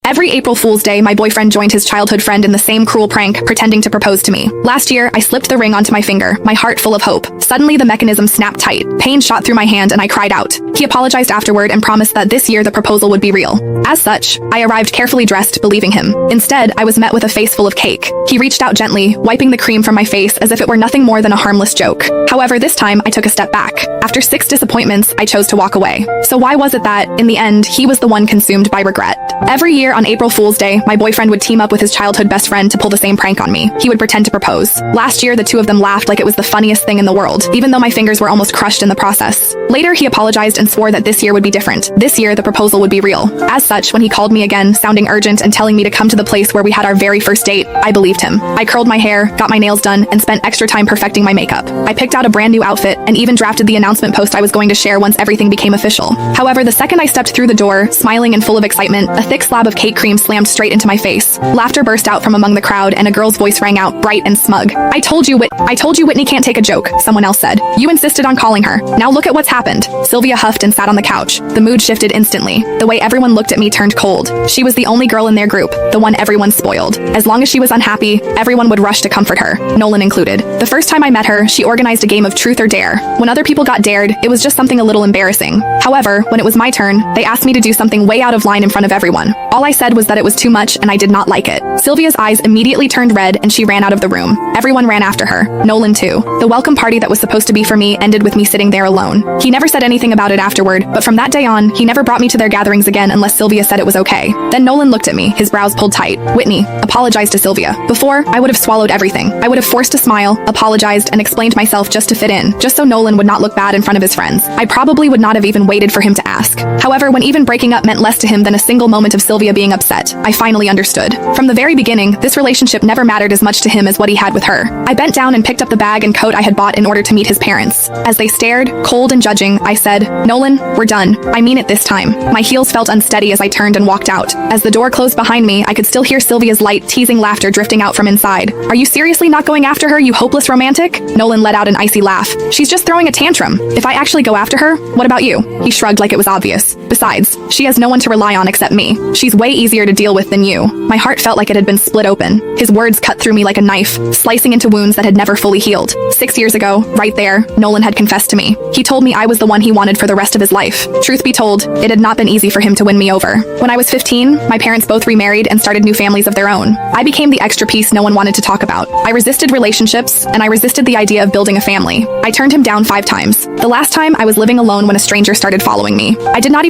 Every April Fool's Day, my boyfriend joined his childhood friend in the same cruel prank, pretending to propose to me. Last year, I slipped the ring onto my finger, my heart full of hope. Suddenly, the mechanism snapped tight. Pain shot through my hand and I cried out. He apologized afterward and promised that this year the proposal would be real. As such, I arrived carefully dressed, believing him. Instead, I was met with a face full of cake. He reached out gently, wiping the cream from my face as if it were nothing more than a harmless joke. However, this time, I took a step back. After 6 disappointments, I chose to walk away. So why was it that, in the end, he was the one consumed by regret? Every year on April Fool's Day, my boyfriend would team up with his childhood best friend to pull the same prank on me. He would pretend to propose. Last year, the two of them laughed like it was the funniest thing in the world, even though my fingers were almost crushed in the process. Later, he apologized and swore that this year would be different. This year, the proposal would be real. As such, when he called me again, sounding urgent and telling me to come to the place where we had our very first date, I believed him. I curled my hair, got my nails done, and spent extra time perfecting my makeup. I picked out a brand new outfit and even drafted the announcement post I was going to share once everything became official. However, the second I stepped through the door, smiling and full of excitement, a thick slab of cake cream slammed straight into my face. Laughter burst out from among the crowd and a girl's voice rang out, bright and smug. I told you Whitney can't take a joke, someone else said. You insisted on calling her. Now look at what's happened. Sylvia huffed and sat on the couch. The mood shifted instantly. The way everyone looked at me turned cold. She was the only girl in their group, the one everyone spoiled. As long as she was unhappy, everyone would rush to comfort her, Nolan included. The first time I met her, she organized a game of truth or dare. When other people got dared, it was just something a little embarrassing. However, when it was my turn, they asked me to do something way out of line in front of everyone. All I said was that it was too much and I did not like it. Sylvia's eyes immediately turned red and she ran out of the room. Everyone ran after her, Nolan too. The welcome party that was supposed to be for me ended with me sitting there alone. He never said anything about it afterward, but from that day on, he never brought me to their gatherings again unless Sylvia said it was okay. Then Nolan looked at me, his brows pulled tight. Whitney, apologize to Sylvia. Before, I would have swallowed everything. I would have forced a smile, apologized, and explained myself just to fit in, just so Nolan would not look bad in front of his friends. I probably would not have even waited for him to ask. However, when even breaking up meant less to him than a single moment of Sylvia being upset, I finally understood. From the very beginning, this relationship never mattered as much to him as what he had with her. I bent down and picked up the bag and coat I had bought in order to meet his parents. As they stared, cold and judging, I said, Nolan, we're done. I mean it this time. My heels felt unsteady as I turned and walked out. As the door closed behind me, I could still hear Sylvia's light, teasing laughter drifting out from inside. Are you seriously not going after her, you hopeless romantic? Nolan let out an icy laugh. She's just throwing a tantrum. If I actually go after her, what about you? He shrugged like it was obvious. Besides, she has no one to rely on except me. She's way easier to deal with than you. My heart felt like it had been split open. His words cut through me like a knife, slicing into wounds that had never fully healed. 6 years ago, right there, Nolan had confessed to me. He told me I was the one he wanted for the rest of his life. Truth be told, it had not been easy for him to win me over. When I was 15, my parents both remarried and started new families of their own. I became the extra piece no one wanted to talk about. I resisted relationships, and I resisted the idea of building a family. I turned him down 5 times. The last time, I was living alone when a stranger started following me. I did not even